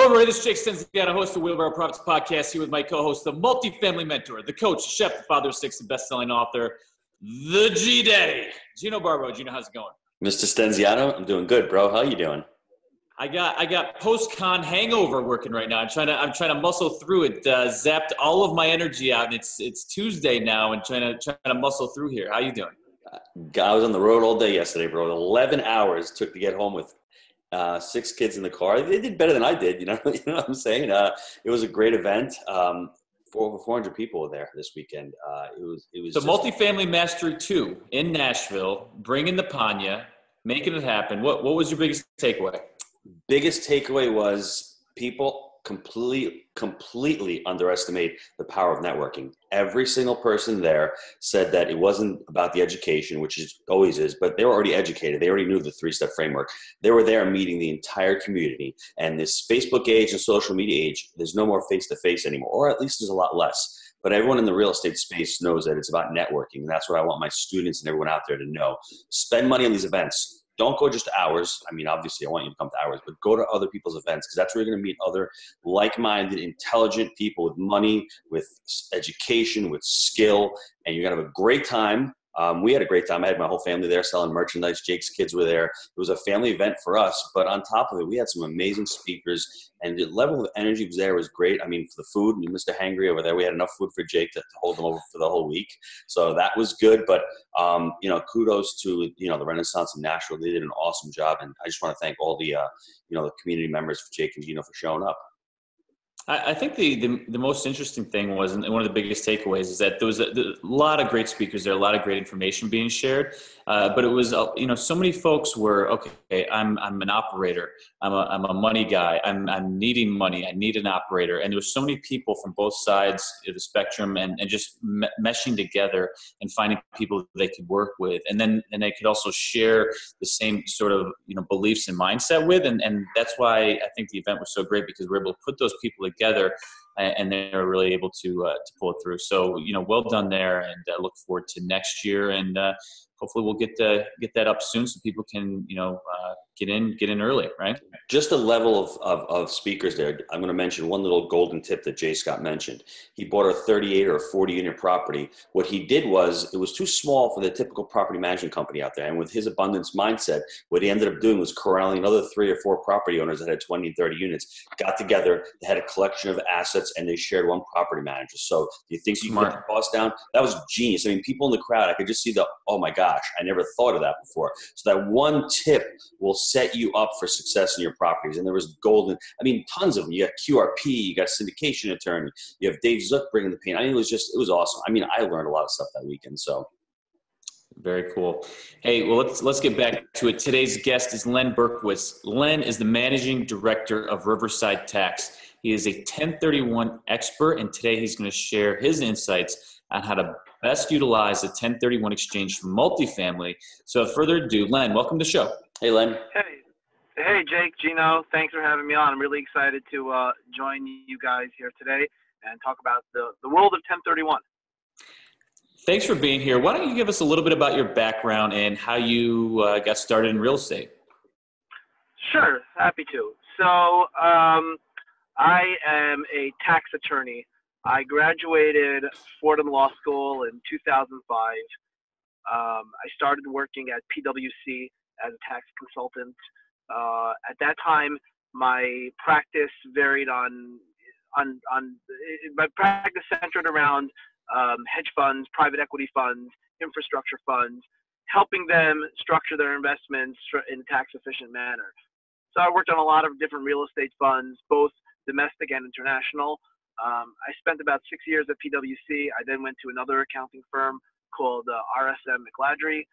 everybody. This is Jake Stenziano, host of Wheelbarrow Properties Podcast, here with my co-host, the multifamily mentor, the coach, the chef, the father of six, the best-selling author, the G-Daddy, Gino Barbaro. Gino, how's it going? Mr. Stenziano, I'm doing good, bro. How you doing? I got post-con hangover working right now. I'm trying to muscle through it. Zapped all of my energy out, and it's Tuesday now, and trying to muscle through here. How you doing? I was on the road all day yesterday, bro. 11 hours took to get home with 6 kids in the car. They did better than I did. You know what I'm saying? It was a great event. Over 400 people were there this weekend. It was. So Multifamily Mastery 2 in Nashville, bringing the Panya, making it happen. What was your biggest takeaway? Biggest takeaway was people completely underestimate the power of networking. Every single person there said that it wasn't about the education, which is always is, but they were already educated. They already knew the 3-step framework. They were there meeting the entire community. And this Facebook age and social media age, there's no more face-to-face anymore, or at least there's a lot less. But everyone in the real estate space knows that it's about networking. And that's what I want my students and everyone out there to know. Spend money on these events. Don't go just to ours. I mean, obviously, I want you to come to ours, but go to other people's events because that's where you're going to meet other like-minded, intelligent people with money, with education, with skill, and you're going to have a great time. We had a great time. I had my whole family there selling merchandise. Jake's kids were there. It was a family event for us, but on top of it, we had some amazing speakers, and the level of energy was there was great. I mean, for the food, Mr. Hangry over there, we had enough food for Jake to hold them over for the whole week. So that was good, but, kudos to, the Renaissance in Nashville. They did an awesome job, and I just want to thank all the, the community members for Jake and Gino for showing up. I think the most interesting thing was, and one of the biggest takeaways is that there was a lot of great speakers there, a lot of great information being shared. But it was, so many folks were, okay, I'm an operator. I'm a money guy. I'm needing money. I need an operator. And there was so many people from both sides of the spectrum and just meshing together and finding people they could work with. And then they could also share the same sort of, beliefs and mindset with. And that's why I think the event was so great, because we're able to put those people together and they're really able to pull it through. So, well done there, and look forward to next year. And hopefully we'll get that up soon so people can, get in early, right? Just the level of speakers there. I'm going to mention one little golden tip that Jay Scott mentioned. He bought a 38 or a 40 unit property. What he did was, it was too small for the typical property management company out there. And with his abundance mindset, what he ended up doing was corralling another 3 or 4 property owners that had 20 and 30 units, got together, they had a collection of assets, and they shared one property manager. So do you think you can get the cost down? That was genius. I mean, people in the crowd, I could just see oh my gosh, I never thought of that before. So that one tip will set you up for success in your properties. And there was tons of them. You got QRP, you got syndication attorney, you have Dave Zook bringing the pain. I mean, it was awesome. I mean, I learned a lot of stuff that weekend. So very cool. Hey, well, let's get back to it. Today's guest is Len Berkowitz. Len is the managing director of Riverside Tax. He is a 1031 expert, and today he's going to share his insights on how to best utilize a 1031 exchange for multifamily. So without further ado, Len, welcome to the show. Hey, Len. Hey, Jake, Gino. Thanks for having me on. I'm really excited to join you guys here today and talk about the world of 1031. Thanks for being here. Why don't you give us a little bit about your background and how you got started in real estate? Sure, happy to. So I am a tax attorney. I graduated Fordham Law School in 2005. I started working at PwC as a tax consultant. At that time, my practice varied my practice centered around hedge funds, private equity funds, infrastructure funds, helping them structure their investments in a tax efficient manner. So I worked on a lot of different real estate funds, both domestic and international. I spent about 6 years at PwC. I then went to another accounting firm called RSM McLadry.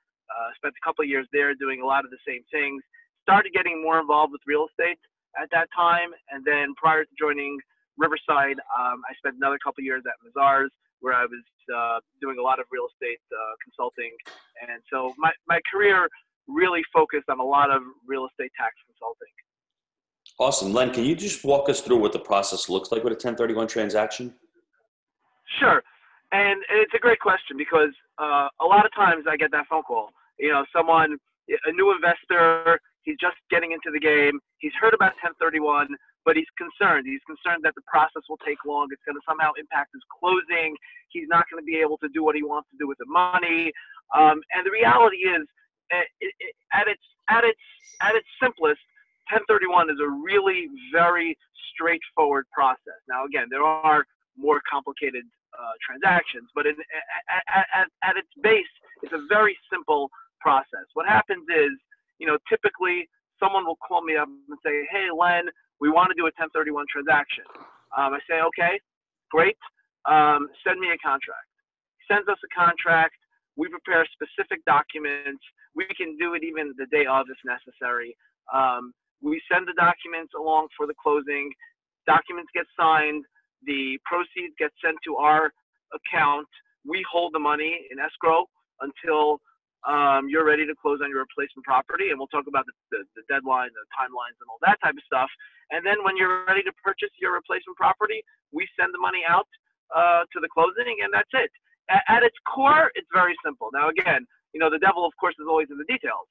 Spent a couple of years there doing a lot of the same things. Started getting more involved with real estate at that time. And then prior to joining Riverside, I spent another couple of years at Mazars, where I was doing a lot of real estate consulting. And so my career really focused on a lot of real estate tax consulting. Awesome. Len, can you just walk us through what the process looks like with a 1031 transaction? Sure. And it's a great question, because a lot of times I get that phone call. A new investor, he's just getting into the game. He's heard about 1031, but he's concerned. He's concerned that the process will take long. It's going to somehow impact his closing. He's not going to be able to do what he wants to do with the money. And the reality is, at its simplest, 1031 is a really very straightforward process. Now, again, there are more complicated transactions, but at its base, it's a very simple process. What happens is, typically someone will call me up and say, "Hey, Len, we want to do a 1031 transaction." I say, "Okay, great. Send me a contract." He sends us a contract. We prepare specific documents. We can do it even the day of if necessary. We send the documents along for the closing. Documents get signed. The proceeds get sent to our account. We hold the money in escrow until you're ready to close on your replacement property. And we'll talk about the deadline, the timelines, and all that type of stuff. And then when you're ready to purchase your replacement property, we send the money out to the closing, and that's it. At its core, it's very simple. Now, again, the devil, of course, is always in the details.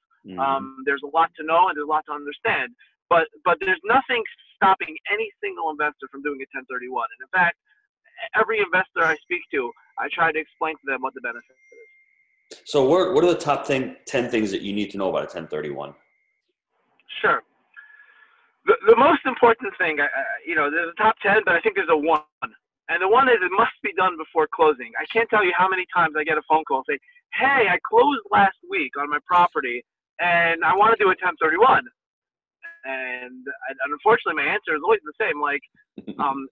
There's a lot to know and there's a lot to understand, but there's nothing stopping any single investor from doing a 1031. And in fact, every investor I speak to, I try to explain to them what the benefit is. So what are the top 10 things that you need to know about a 1031? Sure. The most important thing, there's a top 10, but I think there's a one. And the one is it must be done before closing. I can't tell you how many times I get a phone call say, "Hey, I closed last week on my property and I want to do a 1031. And unfortunately, my answer is always the same, like,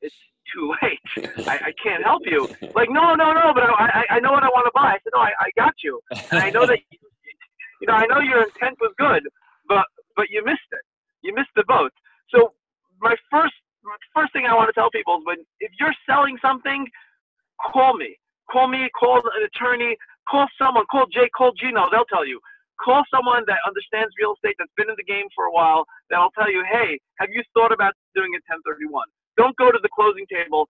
it's too late. I can't help you. Like, no, but I know what I want to buy. I said, no, I got you. And I know that, I know your intent was good, but you missed it. You missed the boat. So my first thing I want to tell people is if you're selling something, call me. Call an attorney, call someone, call Jake, call Gino, they'll tell you. Call someone that understands real estate, that's been in the game for a while, that'll tell you, hey, have you thought about doing a 1031? Don't go to the closing table,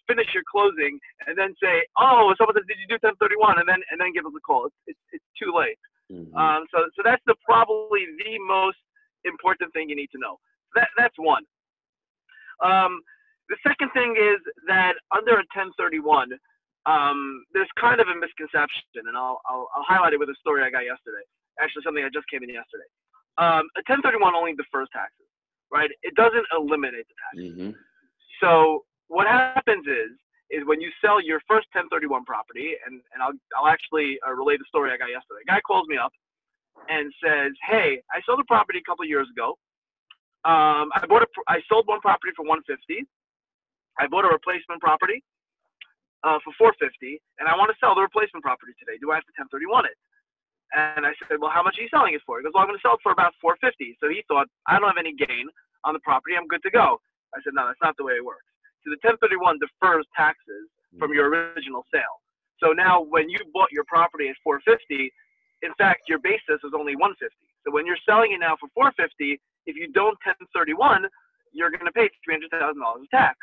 finish your closing, and then say, oh, someone says, did you do 1031? And then give us a call. It's too late. Mm-hmm. So that's probably the most important thing you need to know. That's one. The second thing is that under a 1031, there's kind of a misconception, and I'll highlight it with a story I got yesterday. Actually, something that just came in yesterday. A 1031 only defers taxes, right? It doesn't eliminate the taxes. Mm-hmm. So what happens is when you sell your first 1031 property, and I'll actually relay the story I got yesterday. A guy calls me up and says, "Hey, I sold a property a couple of years ago. I sold one property for $150. I bought a replacement property for $450, and I want to sell the replacement property today. Do I have to 1031 it?" And I said, "Well, how much are you selling it for?" He goes, "Well, I'm going to sell it for about $450. So he thought, I don't have any gain on the property. I'm good to go. I said, "No, that's not the way it works. So the 1031 defers taxes from your original sale. So now when you bought your property at $450, in fact, your basis is only $150. So when you're selling it now for $450, if you don't 1031, you're going to pay $300,000 of tax."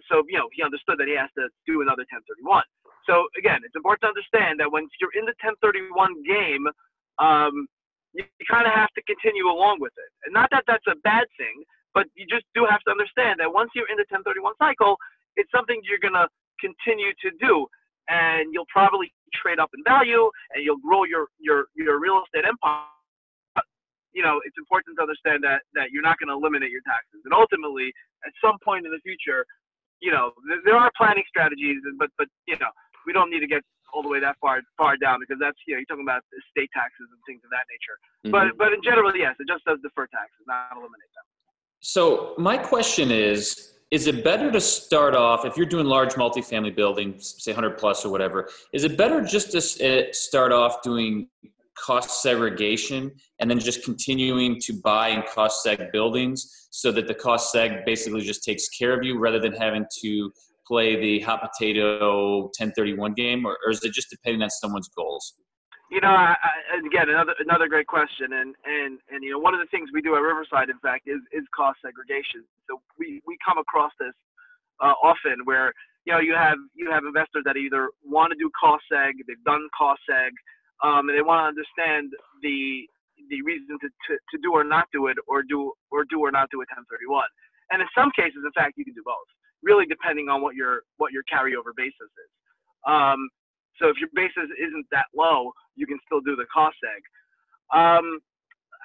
So, he understood that he has to do another 1031. So again, it's important to understand that once you're in the 1031 game, you kind of have to continue along with it. And not that that's a bad thing, but you just do have to understand that once you're in the 1031 cycle, it's something you're going to continue to do. And you'll probably trade up in value and you'll grow your real estate empire. It's important to understand that you're not going to eliminate your taxes. And ultimately, at some point in the future, there are planning strategies, but we don't need to get all the way that far down, because that's, you're talking about estate taxes and things of that nature. Mm-hmm. But in general, yes, it just does defer taxes, not eliminate them. So my question is it better to start off, if you're doing large multifamily buildings, say 100 plus or whatever, is it better just to start off doing cost segregation and then just continuing to buy and cost seg buildings so that the cost seg basically just takes care of you, rather than having to play the hot potato 1031 game, or is it just depending on someone's goals? Again, another great question, and one of the things we do at Riverside, in fact, is cost segregation. So we come across this often, where you have investors that either want to do cost seg, they've done cost seg, and they want to understand the reason to do or not do it, or do or not do a 1031. And in some cases, in fact, you can do both, really depending on what your carryover basis is. So if your basis isn't that low, you can still do the cost seg.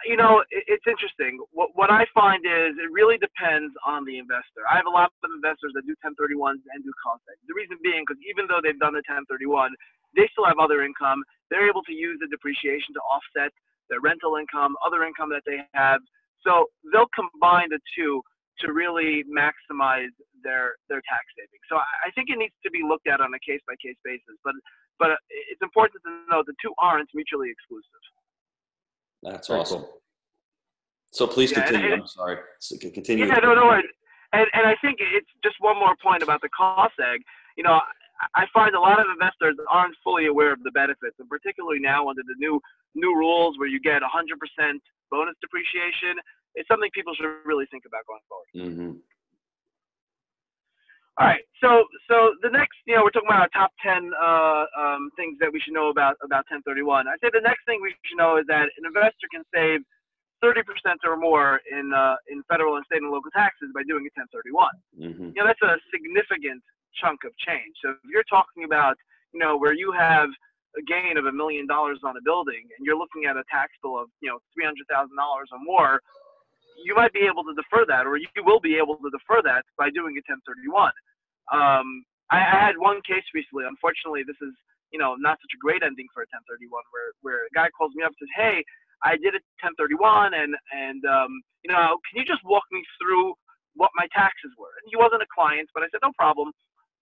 It's interesting. What I find is it really depends on the investor. I have a lot of investors that do 1031s and do cost seg. The reason being because even though they've done the 1031, they still have other income. They're able to use the depreciation to offset their rental income, other income that they have. So they'll combine the two to really maximize their tax savings. So I think it needs to be looked at on a case-by-case basis. But it's important to know the two aren't mutually exclusive. That's awesome. So please continue. I'm sorry. So continue. Yeah, no worries. And I think it's just one more point about the cost seg. I find a lot of investors aren't fully aware of the benefits, and particularly now under the new rules where you get 100% bonus depreciation. It's something people should really think about going forward. Mm-hmm. All right. So the next, we're talking about our top 10 things that we should know about 1031. I say the next thing we should know is that an investor can save 30% or more in federal and state and local taxes by doing a 1031. Mm-hmm. That's a significant chunk of change. So if you're talking about, where you have a gain of $1 million on a building and you're looking at a tax bill of, $300,000 or more, you might be able to defer that, or you will be able to defer that by doing a 1031. I had one case recently. Unfortunately, this is, not such a great ending for a 1031 where a guy calls me up and says, "Hey, I did a 1031 and can you just walk me through what my taxes were?" And he wasn't a client, but I said, "No problem."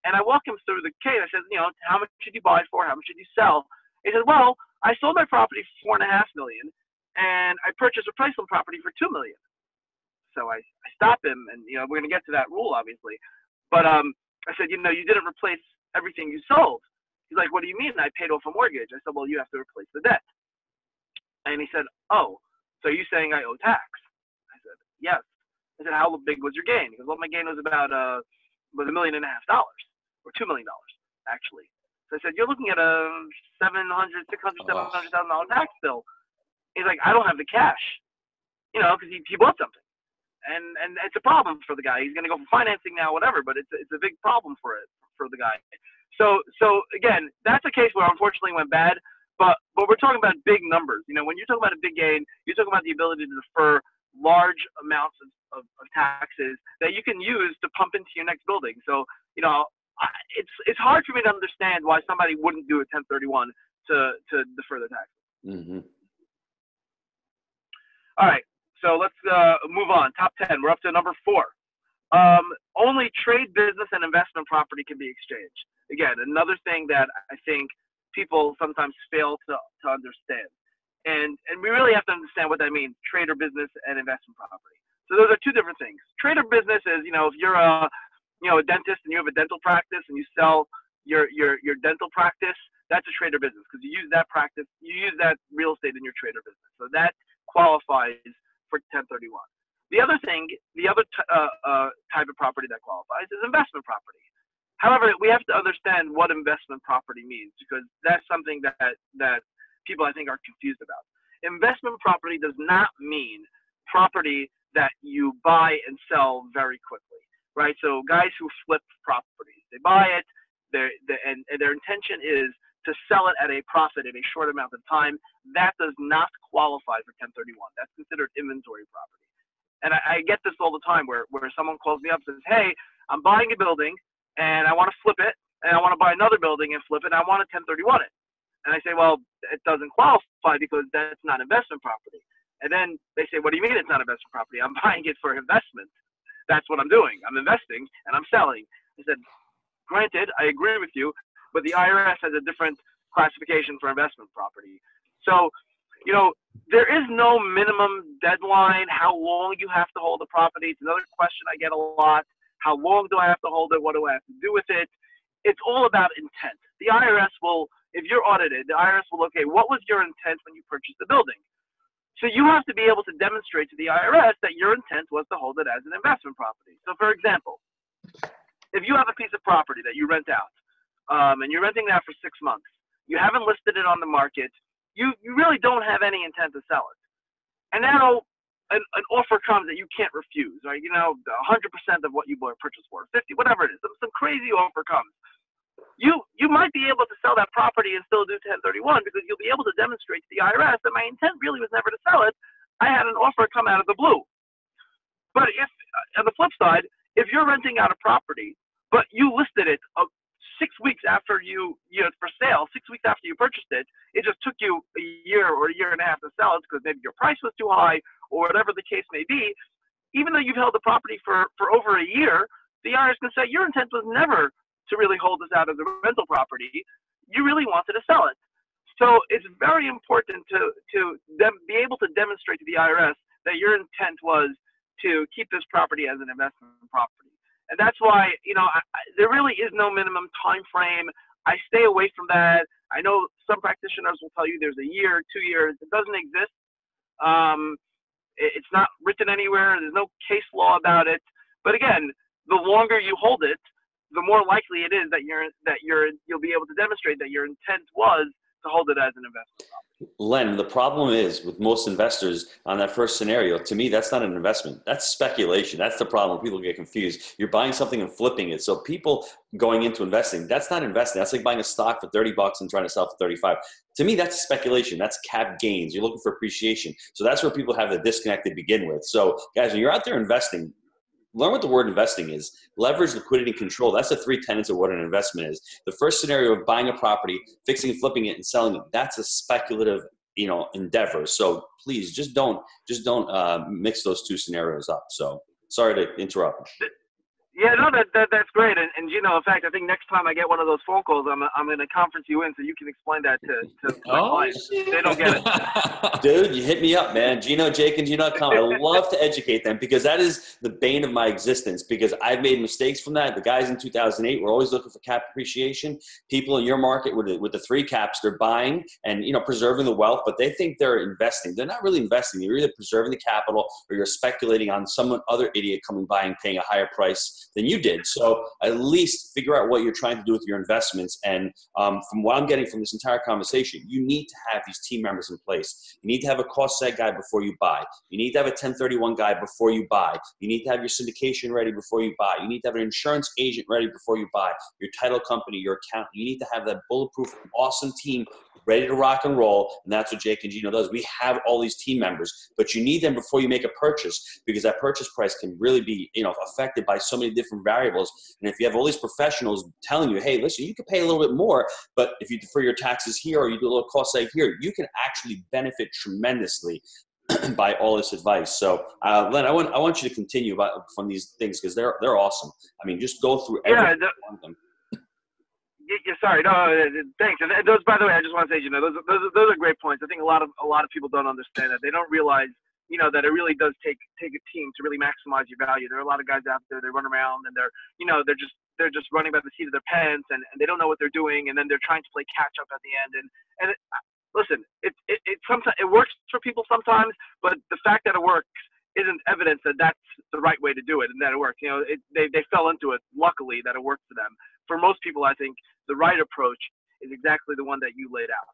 And I walked him through the case. I said, "How much should you buy for? How much should you sell?" He said, "Well, I sold my property for $4.5 million and I purchased a replacement property for $2 million. So I stopped him, and we're going to get to that rule, obviously. But I said, you didn't replace everything you sold. He's like, "What do you mean? I paid off a mortgage." I said, "Well, you have to replace the debt." And he said, "Oh, so you're saying I owe tax?" I said, "Yes." I said, "How big was your gain?" He goes, "Well, my gain was about $1.5 million, or $2 million actually." So I said, "You're looking at a $700,000 tax bill." He's like, "I don't have the cash, because he bought something." And it's a problem for the guy. He's going to go for financing now, whatever, but it's a big problem for the guy. So again, that's a case where unfortunately went bad, but we're talking about big numbers. When you're talking about a big gain, you're talking about the ability to defer large amounts of taxes that you can use to pump into your next building. So, it's hard for me to understand why somebody wouldn't do a 1031 to defer the taxes. Mm-hmm. All right. So let's move on. Top 10. We're up to number 4. Only trade, business, and investment property can be exchanged. Again, another thing that I think people sometimes fail to understand. And we really have to understand what that means, trade or business and investment property. So those are two different things. Trade or business is, if you're a dentist and you have a dental practice and you sell your dental practice, that's a trade or business because you use that real estate in your trade or business. So that qualifies for 1031. The other type of property that qualifies is investment property. However, we have to understand what investment property means because that's something that people I think are confused about. Investment property does not mean property that you buy and sell very quickly, right? So guys who flip properties, they buy it, and their intention is to sell it at a profit in a short amount of time. That does not qualify for 1031. That's considered inventory property. And I get this all the time where someone calls me up and says, "Hey, I'm buying a building and I want to flip it, and I want to buy another building and flip it, and I want to 1031 it." And I say, "Well, it doesn't qualify because that's not investment property." And then they say, "What do you mean it's not investment property? I'm buying it for investment. That's what I'm doing. I'm investing and I'm selling." I said, "Granted, I agree with you, but the IRS has a different classification for investment property." So, there is no minimum deadline, how long you have to hold a property. It's another question I get a lot. How long do I have to hold it? What do I have to do with it? It's all about intent. The IRS will, if you're audited, the IRS will, okay, what was your intent when you purchased the building? So you have to be able to demonstrate to the IRS that your intent was to hold it as an investment property. So for example, if you have a piece of property that you rent out, and you're renting that for 6 months, you haven't listed it on the market, you really don't have any intent to sell it. And now an offer comes that you can't refuse, right? 100% of what you bought or purchased for, 50, whatever it is, some crazy offer comes. You might be able to sell that property and still do 1031 because you'll be able to demonstrate to the IRS that my intent really was never to sell it. I had an offer come out of the blue. But if, on the flip side, if you're renting out a property, but you listed it 6 weeks after for sale, 6 weeks after you purchased it, it just took you a year or a year and a half to sell it because maybe your price was too high or whatever the case may be, even though you've held the property for over a year, the IRS can say your intent was never to really hold this out as a rental property. You really wanted to sell it. So it's very important to be able to demonstrate to the IRS that your intent was to keep this property as an investment property. And that's why, there really is no minimum time frame. I stay away from that. I know some practitioners will tell you there's a year, 2 years. It doesn't exist. It's not written anywhere. There's no case law about it. But again, the longer you hold it, the more likely it is that you'll be able to demonstrate that your intent was to hold it as an investment property. Len, the problem is with most investors on that first scenario, to me, that's not an investment. That's speculation. That's the problem. People get confused. You're buying something and flipping it. So people going into investing, that's not investing. That's like buying a stock for $30 and trying to sell for 35. To me, that's speculation. That's cap gains. You're looking for appreciation. So that's where people have the disconnect to begin with. So guys, when you're out there investing, learn what the word investing is. Leverage, liquidity, control. That's the 3 tenets of what an investment is. The first scenario of buying a property, fixing and flipping it and selling it, that's a speculative, endeavor. So please just don't mix those 2 scenarios up. So sorry to interrupt. Yeah, no, that's great. And Gino, in fact, I think next time I get one of those phone calls, I'm going to conference you in so you can explain that to my clients. They don't get it. Dude, you hit me up, man. Gino, Jake, and Gino.com. I love to educate them because that is the bane of my existence because I've made mistakes from that. The guys in 2008 were always looking for cap appreciation. People in your market with the 3 caps, they're buying and, preserving the wealth, but they think they're investing. They're not really investing. You're either preserving the capital or you're speculating on someone other idiot coming by and paying a higher price than you did. So at least figure out what you're trying to do with your investments. And from what I'm getting from this entire conversation, you need to have these team members in place. You need to have a cost seg guy before you buy. You need to have a 1031 guy before you buy. You need to have your syndication ready before you buy. You need to have an insurance agent ready before you buy. Your title company, your accountant. You need to have that bulletproof, awesome team ready to rock and roll. And that's what Jake and Gino does. We have all these team members, but you need them before you make a purchase because that purchase price can really be, affected by so many different variables. And if you have all these professionals telling you, hey, listen, you can pay a little bit more, but if you defer your taxes here or you do a little cost save here, you can actually benefit tremendously by all this advice. So, Len, I want you to continue from these things because they're awesome. I mean, just go through every one of them. Yeah, sorry. No, thanks. And those, by the way, I just want to say, those are great points. I think a lot of people don't understand that. They don't realize, that it really does take a team to really maximize your value. There are a lot of guys out there. They run around and they're just running by the seat of their pants and they don't know what they're doing. And then they're trying to play catch up at the end. And listen, it sometimes it works for people sometimes, but the fact that it works isn't evidence that that's the right way to do it and that it works. They fell into it. Luckily that it worked for them. For most people, I think the right approach is exactly the one that you laid out.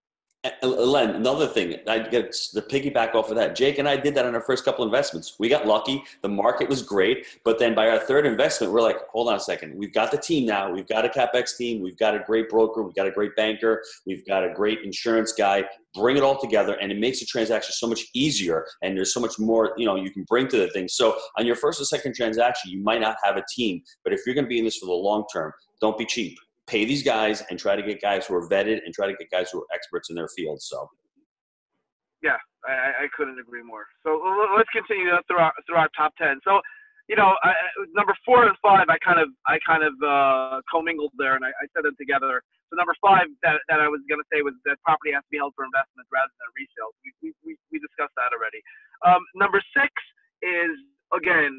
Len, another thing, I get the piggyback off of that. Jake and I did that on our first couple investments. We got lucky. The market was great. But then by our third investment, we're like, hold on a second. We've got the team now. We've got a CapEx team. We've got a great broker. We've got a great banker. We've got a great insurance guy. Bring it all together and it makes the transaction so much easier. And there's so much more, you can bring to the thing. So on your first or second transaction, you might not have a team. But if you're going to be in this for the long term, don't be cheap. Pay these guys and try to get guys who are vetted and try to get guys who are experts in their field. So, yeah, I couldn't agree more. So let's continue through our top 10. So, number 4 and 5, I kind of commingled there and I said them together. So number 5 that I was going to say was that property has to be held for investment rather than resale. We discussed that already. Number 6 is, again,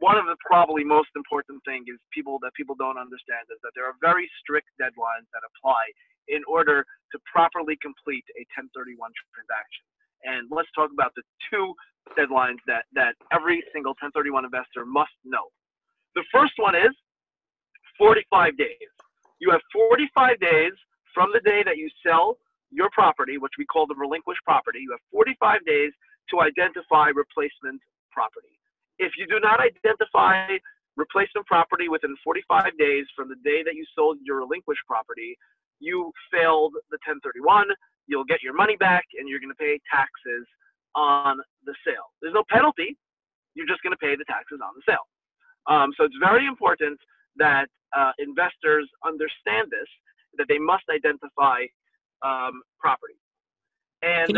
one of the probably most important thing is that people don't understand is that there are very strict deadlines that apply in order to properly complete a 1031 transaction. And let's talk about the 2 deadlines that every single 1031 investor must know. The first one is 45 days. You have 45 days from the day that you sell your property, which we call the relinquished property. You have 45 days to identify replacement property. If you do not identify replacement property within 45 days from the day that you sold your relinquished property, you failed the 1031. You'll get your money back, and you're going to pay taxes on the sale. There's no penalty. You're just going to pay the taxes on the sale. So it's very important that investors understand this, that they must identify property. And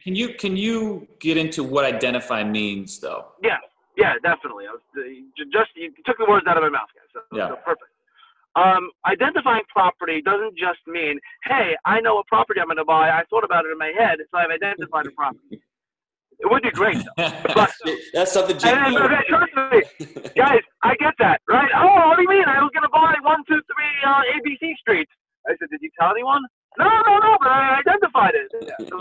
can you get into what identify means, though? Yeah, definitely. You took the words out of my mouth, guys. So perfect. Identifying property doesn't just mean, hey, I know what property I'm going to buy. I thought about it in my head, so I've identified a property. It would be great, though. But, that's something Jake Gino. Trust me, guys, I get that, right? Oh, what do you mean? I was going to buy 1, 2, 3 ABC Street. I said, did you tell anyone? No, but I identified it. Yeah.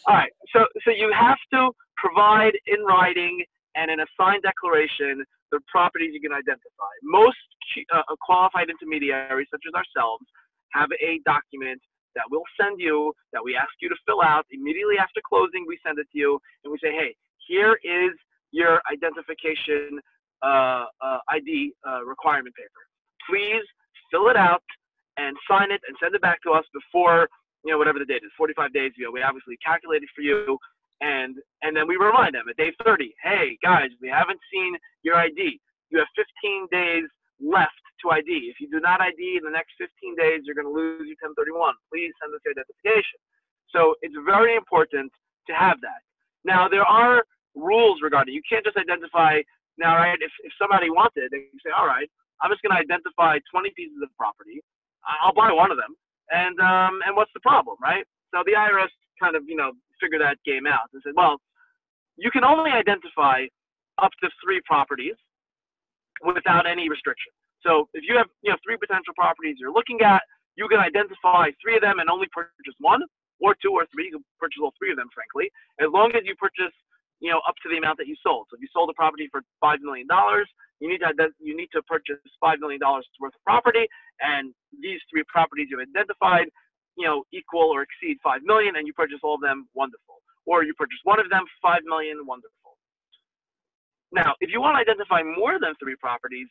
All right, so you have to provide in writing and in a signed declaration the properties you can identify. Most qualified intermediaries, such as ourselves, have a document that we'll send you, that we ask you to fill out immediately after closing. We send it to you, and we say, hey, here is your identification ID requirement paper. Please fill it out and sign it and send it back to us before, whatever the date is, 45 days. We obviously calculate it for you, and then we remind them at day 30, hey, guys, we haven't seen your ID. You have 15 days left to ID. If you do not ID in the next 15 days, you're going to lose your 1031. Please send us your identification. So it's very important to have that. Now, there are rules regarding it. You can't just identify. Now, right, if somebody wanted, they can say, all right, I'm just going to identify 20 pieces of property. I'll buy one of them. And what's the problem, right? So the IRS kind of, figured that game out and said, well, you can only identify up to 3 properties without any restriction. So if you have 3 potential properties you're looking at, you can identify 3 of them and only purchase 1 or 2 or 3. You can purchase all 3 of them, frankly, as long as you purchase up to the amount that you sold. So if you sold a property for $5 million, you need to purchase $5 million worth of property, and these 3 properties you've identified equal or exceed $5 million, and you purchase all of them, wonderful. Or you purchase one of them, $5 million, wonderful. Now, if you want to identify more than 3 properties,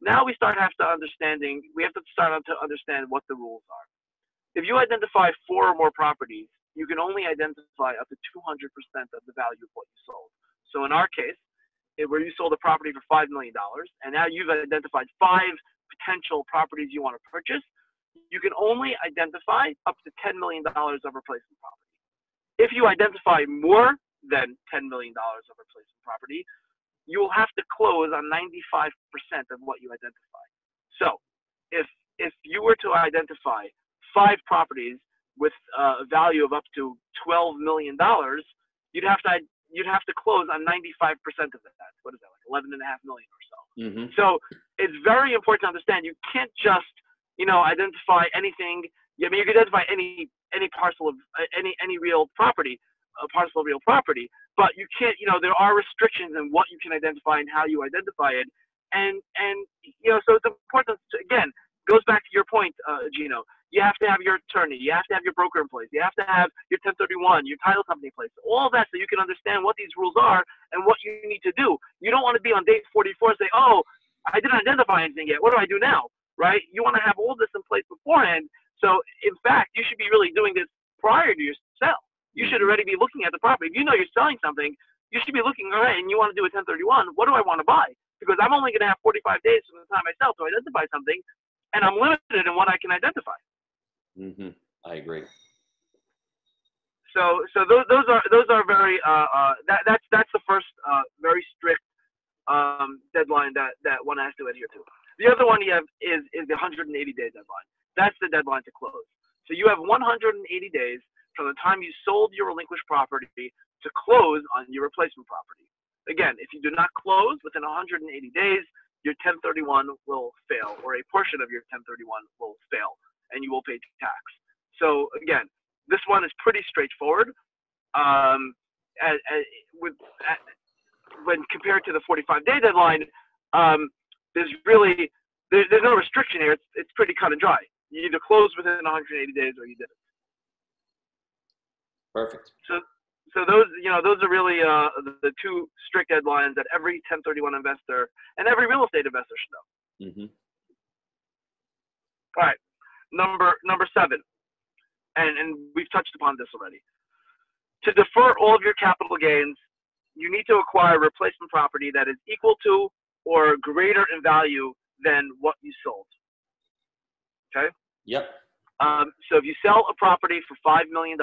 now we have to start to understand what the rules are. If you identify 4 or more properties, you can only identify up to 200% of the value of what you sold. So in our case, where you sold a property for $5 million, and now you've identified 5 potential properties you want to purchase, you can only identify up to $10 million of replacement property. If you identify more than $10 million of replacement property, you will have to close on 95% of what you identify. So if you were to identify 5 properties with a value of up to $12 million, you'd have to close on 95% of that. What is that, like $11.5 million or so? Mm-hmm. So it's very important to understand you can't just identify anything. I mean, you can identify any parcel of any real property, a parcel of real property, but you can't. There are restrictions in what you can identify and how you identify it, and so it's important to, again, goes back to your point, Gino. You have to have your attorney, you have to have your broker in place, you have to have your 1031, your title company in place, all of that, so you can understand what these rules are and what you need to do. You don't want to be on day 44 and say, oh, I didn't identify anything yet. What do I do now? Right? You want to have all this in place beforehand. So, in fact, you should be really doing this prior to your sale. You should already be looking at the property. If you know you're selling something, you should be looking, all right, and you want to do a 1031, what do I want to buy? Because I'm only going to have 45 days from the time I sell to identify something, and I'm limited in what I can identify. Mm-hmm. I agree. So those are very that's the first very strict deadline that one has to adhere to. The other one you have is the 180-day deadline. That's the deadline to close. So you have 180 days from the time you sold your relinquished property to close on your replacement property. Again, if you do not close within 180 days, your 1031 will fail, or a portion of your 1031 will fail, and you will pay tax. So again, this one is pretty straightforward. When compared to the 45-day deadline, there's no restriction here. It's pretty cut and dry. You either close within 180 days or you didn't. Perfect. So those, those are really the two strict deadlines that every 1031 investor and every real estate investor should know. Mm-hmm. All right, number 7, and we've touched upon this already. To defer all of your capital gains, you need to acquire replacement property that is equal to or greater in value than what you sold. Okay? Yep. So if you sell a property for $5 million,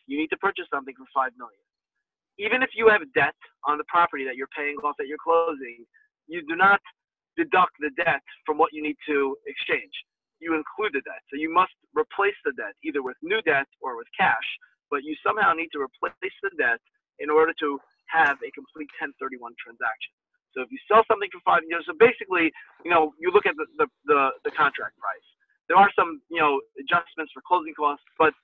you need to purchase something for $5 million. Even if you have debt on the property that you're paying off at your closing, you do not deduct the debt from what you need to exchange. You include the debt. So you must replace the debt either with new debt or with cash, but you somehow need to replace the debt in order to have a complete 1031 transaction. So if you sell something for 5 years, so basically, you look at the contract price. There are some, adjustments for closing costs, but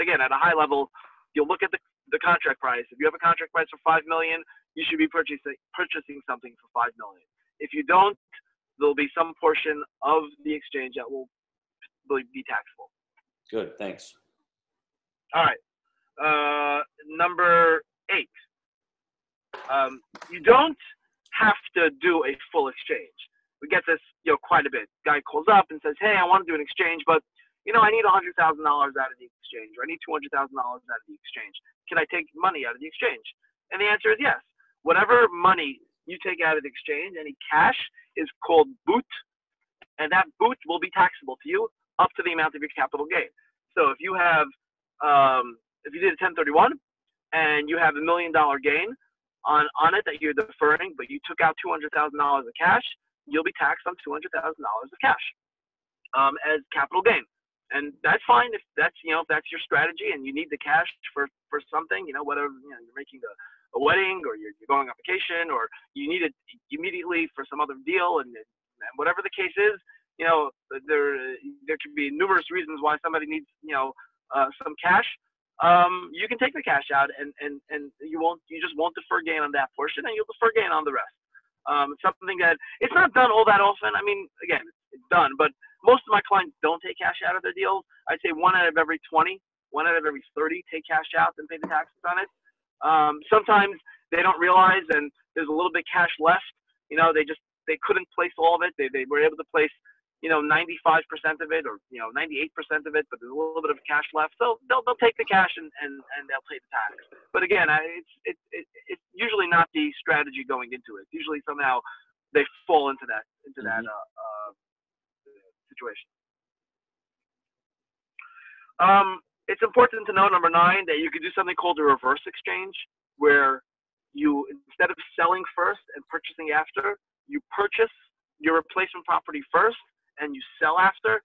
again, at a high level, you'll look at the contract price. If you have a contract price for $5 million, you should be purchasing something for $5 million. If you don't, there'll be some portion of the exchange that will be taxable. Good, thanks. All right. Number 8. You don't have to do a full exchange. We get this, quite a bit. Guy calls up and says, "Hey, I want to do an exchange, but I need $100,000 out of the exchange, or I need $200,000 out of the exchange. Can I take money out of the exchange?" And the answer is yes. Whatever money you take out of the exchange, any cash, is called boot, and that boot will be taxable to you up to the amount of your capital gain. So if you have, if you did a 1031 and you have $1 million gain on it that you're deferring, but you took out $200,000 of cash, you'll be taxed on $200,000 of cash as capital gain. And that's fine if that's, if that's your strategy and you need the cash for something, whether, you're making a wedding or you're going on vacation or you need it immediately for some other deal and whatever the case is, there could be numerous reasons why somebody needs, some cash. You can take the cash out and you just won't defer gain on that portion and you'll defer gain on the rest. It's something that it's not done all that often. I mean, again, it's done, but most of my clients don't take cash out of their deals. I'd say 1 out of every 20, 1 out of every 30 take cash out and pay the taxes on it. Sometimes they don't realize and there's a little bit cash left. They couldn't place all of it. They were able to place, 95% of it or, 98% of it, but there's a little bit of cash left. So they'll take the cash and they'll pay the tax. But again, it's usually not the strategy going into it. Usually somehow they fall into that situation. It's important to know, number 9, that you could do something called a reverse exchange, where you, instead of selling first and purchasing after, you purchase your replacement property first and you sell after.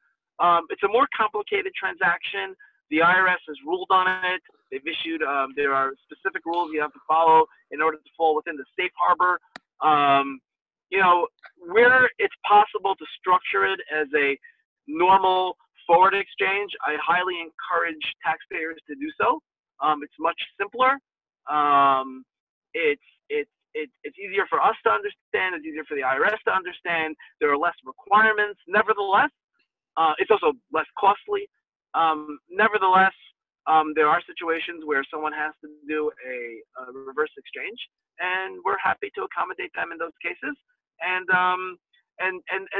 It's a more complicated transaction. The IRS has ruled on it. They've issued, there are specific rules you have to follow in order to fall within the safe harbor. Where it's possible to structure it as a normal forward exchange, I highly encourage taxpayers to do so. It's much simpler. It's easier for us to understand. It's easier for the IRS to understand. There are less requirements. Nevertheless, it's also less costly. Nevertheless, there are situations where someone has to do a reverse exchange, and we're happy to accommodate them in those cases. And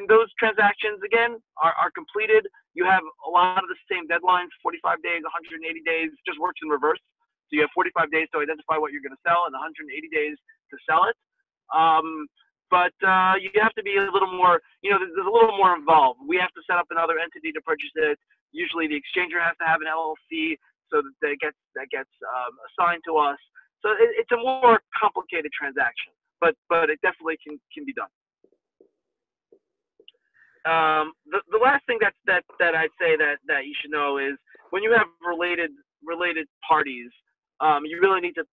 those transactions, again, are completed. You have a lot of the same deadlines, 45 days, 180 days, just works in reverse. So you have 45 days to identify what you're going to sell and 180 days to sell it. But you have to be a little more, there's a little more involved. We have to set up another entity to purchase it. Usually the exchanger has to have an LLC so that gets assigned to us. So it's a more complicated transaction, but it definitely can be done. The last thing that I'd say that you should know is when you have related parties, you really need to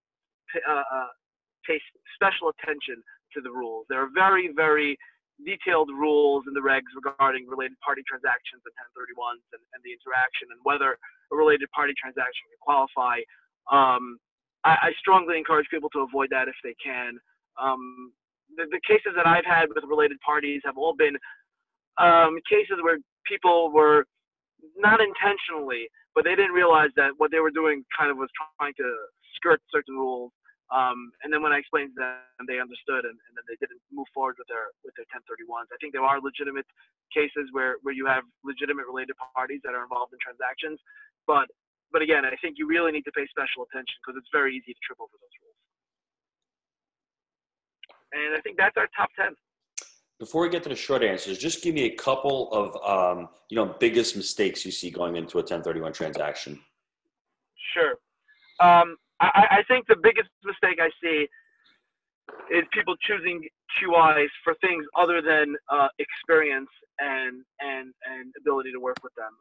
pay special attention to the rules. There are very, very detailed rules in the regs regarding related party transactions and 1031s and the interaction and whether a related party transaction can qualify. I strongly encourage people to avoid that if they can. The cases that I've had with related parties have all been cases where people were not intentionally, but they didn't realize that what they were doing kind of was trying to skirt certain rules. And then when I explained to them, they understood, and then they didn't move forward with their 1031s. I think there are legitimate cases where you have legitimate related parties that are involved in transactions, but again, I think you really need to pay special attention because it's very easy to trip over those rules. And I think that's our top 10. Before we get to the short answers, just give me a couple of biggest mistakes you see going into a 1031 transaction. Sure. I think the biggest mistake I see is people choosing QIs for things other than experience and ability to work with them.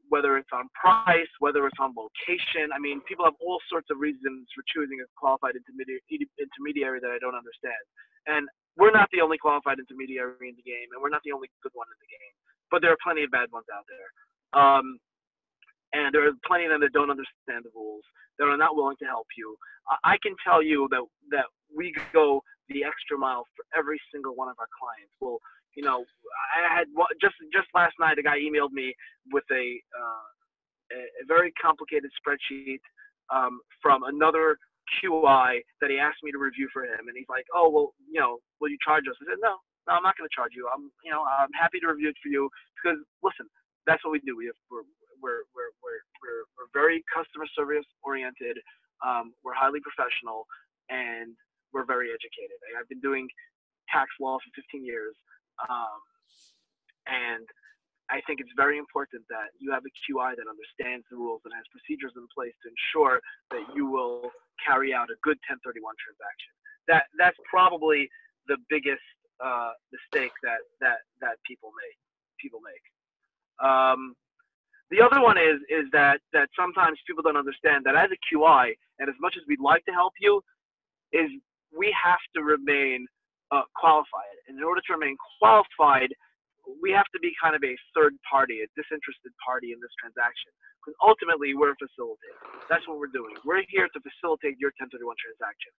Whether it's on price, whether it's on location. I mean, people have all sorts of reasons for choosing a qualified intermediary that I don't understand. And we're not the only qualified intermediary in the game, and we're not the only good one in the game. But there are plenty of bad ones out there. And there are plenty of them that don't understand the rules, that are not willing to help you. I can tell you that we go the extra mile for every single one of our clients. Well, I had just last night, a guy emailed me with a very complicated spreadsheet from another QI that he asked me to review for him. And he's like, oh, well, will you charge us? I said, no, I'm not going to charge you. I'm happy to review it for you because, listen, that's what we do. We're very customer service oriented. We're highly professional, and we're very educated. I've been doing tax law for 15 years, and I think it's very important that you have a QI that understands the rules and has procedures in place to ensure that you will carry out a good 1031 transaction. That's probably the biggest mistake that people make. The other one is that sometimes people don't understand that as a QI, and as much as we'd like to help you, is we have to remain qualified. And in order to remain qualified, we have to be kind of a third party, a disinterested party in this transaction. Because ultimately, we're a facilitator. That's what we're doing. We're here to facilitate your 1031 transaction.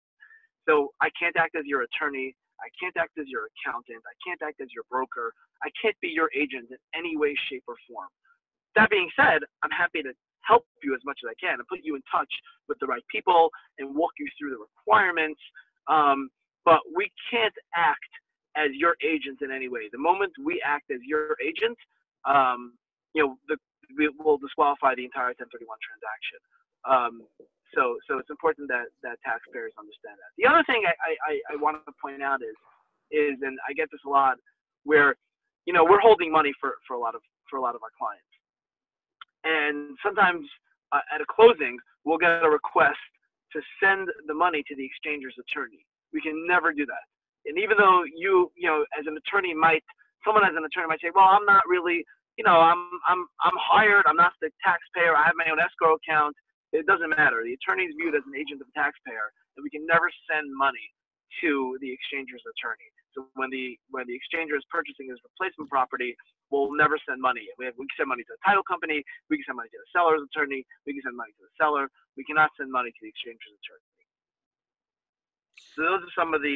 So I can't act as your attorney. I can't act as your accountant. I can't act as your broker. I can't be your agent in any way, shape, or form. That being said, I'm happy to help you as much as I can and put you in touch with the right people and walk you through the requirements. But we can't act as your agent in any way. The moment we act as your agent, we will disqualify the entire 1031 transaction. So it's important that taxpayers understand that. The other thing I want to point out is, and I get this a lot, where we're holding money for a lot of our clients. And sometimes at a closing, we'll get a request to send the money to the exchanger's attorney. We can never do that. And even though as an attorney someone as an attorney might say, well, I'm not really, I'm hired, I'm not the taxpayer, I have my own escrow account. It doesn't matter. The attorney is viewed as an agent of the taxpayer, and we can never send money to the exchanger's attorney. So when the exchanger is purchasing his replacement property, we'll never send money. We can send money to the title company. We can send money to the seller's attorney. We can send money to the seller. We cannot send money to the exchanger's attorney. So those are some of the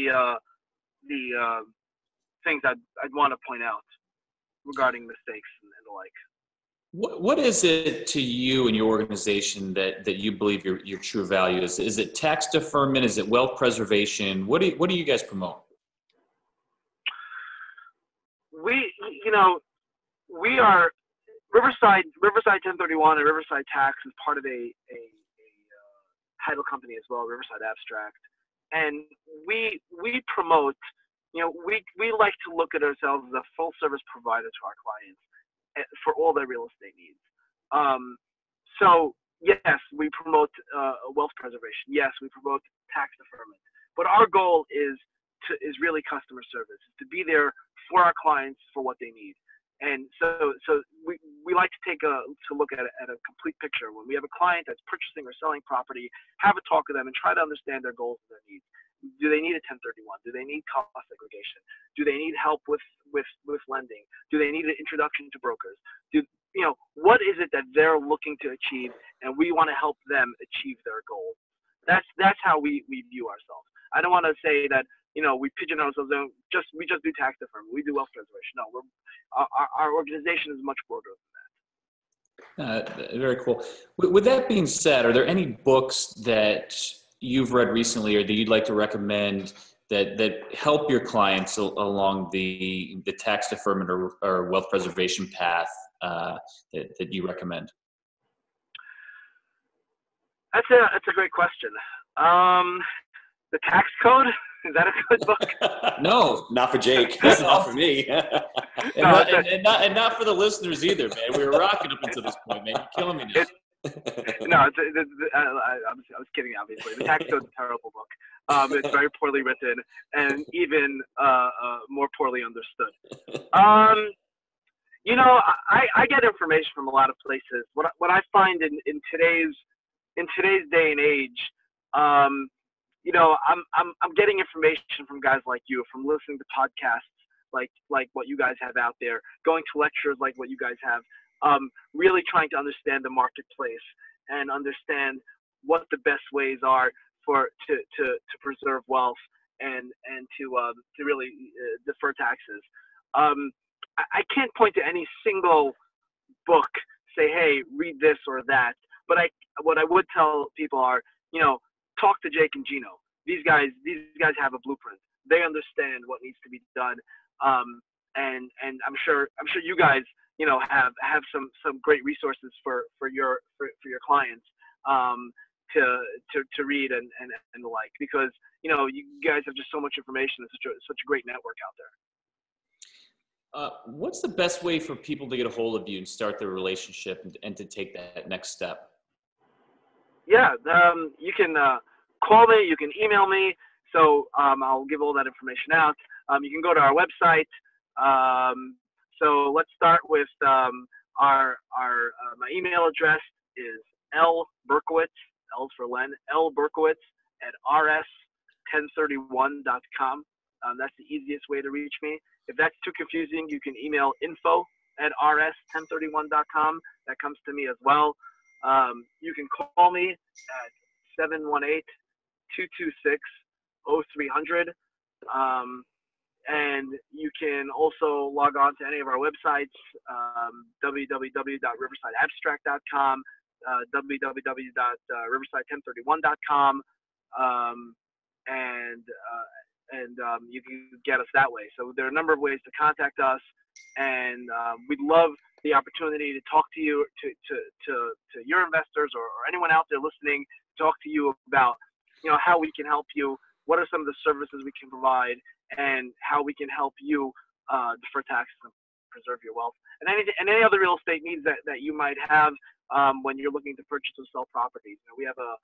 things I'd want to point out regarding mistakes and the like. What is it to you and your organization that you believe your true value is? Is it tax deferment? Is it wealth preservation? What do you guys promote? We are Riverside 1031 and Riverside Tax is part of a title company as well, Riverside Abstract, and we promote. We like to look at ourselves as a full service provider to our clients for all their real estate needs. So yes, we promote wealth preservation. Yes, we promote tax deferment. But our goal is really customer service, to be there for our clients for what they need. And so we like to look at a complete picture. When we have a client that's purchasing or selling property, have a talk with them and try to understand their goals and their needs. Do they need a 1031? Do they need cost segregation? Do they need help with lending? Do they need an introduction to brokers? What is it that they're looking to achieve, and we want to help them achieve their goals? That's how we view ourselves. I don't want to say that we pigeonhole ourselves and we just do tax deferment. We do wealth preservation. No, our organization is much broader than that. Very cool. With that being said, are there any books that you've read recently or that you'd like to recommend that help your clients along the tax deferment or wealth preservation path that you recommend? That's a great question. The tax code, is that a good book? No, not for Jake. That's not for me. and not for the listeners either, man. We were rocking up until this point, man. You're killing me now. No, I was kidding, obviously. The tax code is a terrible book. It's very poorly written and even more poorly understood. I get information from a lot of places. What I find in today's day and age, I'm getting information from guys like you, from listening to podcasts like what you guys have out there, going to lectures like what you guys have, really trying to understand the marketplace and understand what the best ways are to preserve wealth and to really defer taxes. I can't point to any single book, say, hey, read this or that. But what I would tell people are, talk to Jake and Gino. These guys have a blueprint. They understand what needs to be done. And I'm sure you guys, have some great resources for your clients to read and the like, because you guys have just so much information and such a great network out there. What's the best way for people to get a hold of you and start their relationship and to take that next step? Yeah, you can call me, you can email me. So I'll give all that information out. You can go to our website. So let's start with my email address is Berkowitz, L for Len, Berkowitz at rs1031.com. That's the easiest way to reach me. If that's too confusing, you can email info@rs1031.com. That comes to me as well. You can call me at 718-226-0300. And you can also log on to any of our websites, www.riversideabstract.com, www.riverside1031.com, and you can get us that way. So there are a number of ways to contact us, and we'd love the opportunity to talk to you, to your investors or anyone out there listening, talk to you about, how we can help you, what are some of the services we can provide, and how we can help you defer taxes and preserve your wealth, and any other real estate needs that you might have when you're looking to purchase or sell properties. We have a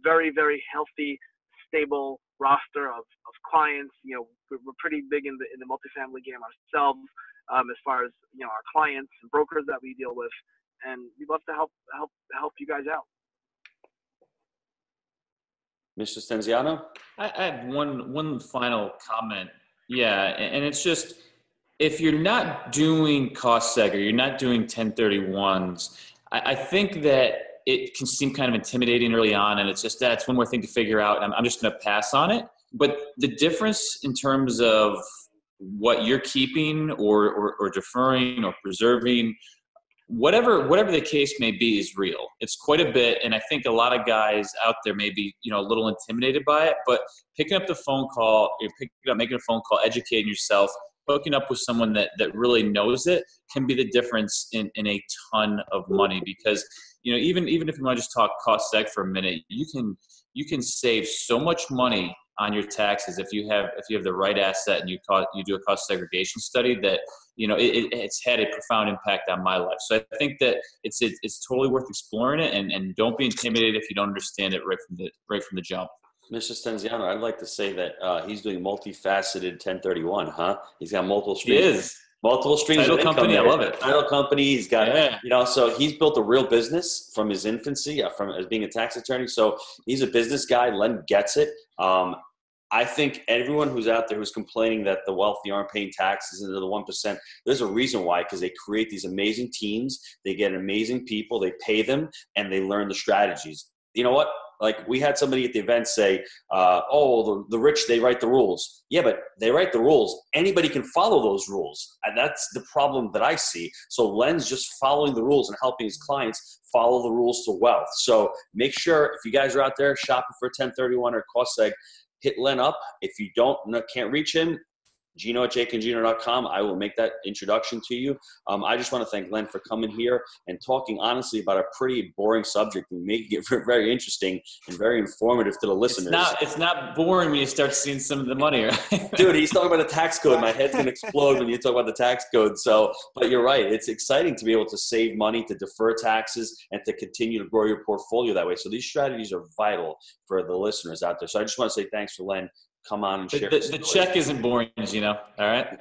very, very healthy, stable roster of clients. We're pretty big in the multifamily game ourselves, as far as our clients and brokers that we deal with, and we'd love to help you guys out. Mr. Stenziano? I have one final comment. Yeah, and it's just, if you're not doing cost seg or you're not doing 1031s, I think that it can seem kind of intimidating early on, and that's one more thing to figure out. I'm just going to pass on it. But the difference in terms of what you're keeping or deferring or preserving, whatever the case may be, is real. It's quite a bit, and I think a lot of guys out there may be a little intimidated by it. But picking up the phone call, making a phone call, educating yourself, hooking up with someone that really knows it can be the difference in a ton of money. Because even if you want to just talk cost seg for a minute, you can save so much money on your taxes if you have the right asset and you do a cost segregation study that it's had a profound impact on my life. So I think that it's totally worth exploring it, and don't be intimidated if you don't understand it right from the jump. Mr. Stenziano, I'd like to say that he's doing multifaceted 1031, huh? He's got multiple streams. He is. Multiple streams Title of income. company, I love it. Title company, he's got, so he's built a real business from his infancy, from as being a tax attorney. So he's a business guy. Len gets it. I think everyone who's out there who's complaining that the wealthy aren't paying taxes into the 1%, there's a reason why, because they create these amazing teams. They get amazing people. They pay them, and they learn the strategies. You know what? Like we had somebody at the event say, the rich, they write the rules. Yeah, but they write the rules. Anybody can follow those rules. And that's the problem that I see. So Len's just following the rules and helping his clients follow the rules to wealth. So make sure if you guys are out there shopping for 1031 or cost seg, hit Len up. If you can't reach him, Gino at jakeandgino.com. I will make that introduction to you. I just want to thank Len for coming here and talking honestly about a pretty boring subject and making it very interesting and very informative to the listeners. It's not boring when you start seeing some of the money, right? Dude, he's talking about the tax code. My head's going to explode when you talk about the tax code. So, but you're right. It's exciting to be able to save money, to defer taxes, and to continue to grow your portfolio that way. So these strategies are vital for the listeners out there. So I just want to say thanks for Len. Come on and share. The check isn't boring, Gino. All right.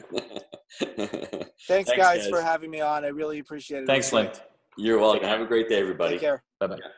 Thanks, guys, for having me on. I really appreciate it. Thanks, Len. You're welcome. Have a great day, everybody. Take care. Bye-bye. Yeah.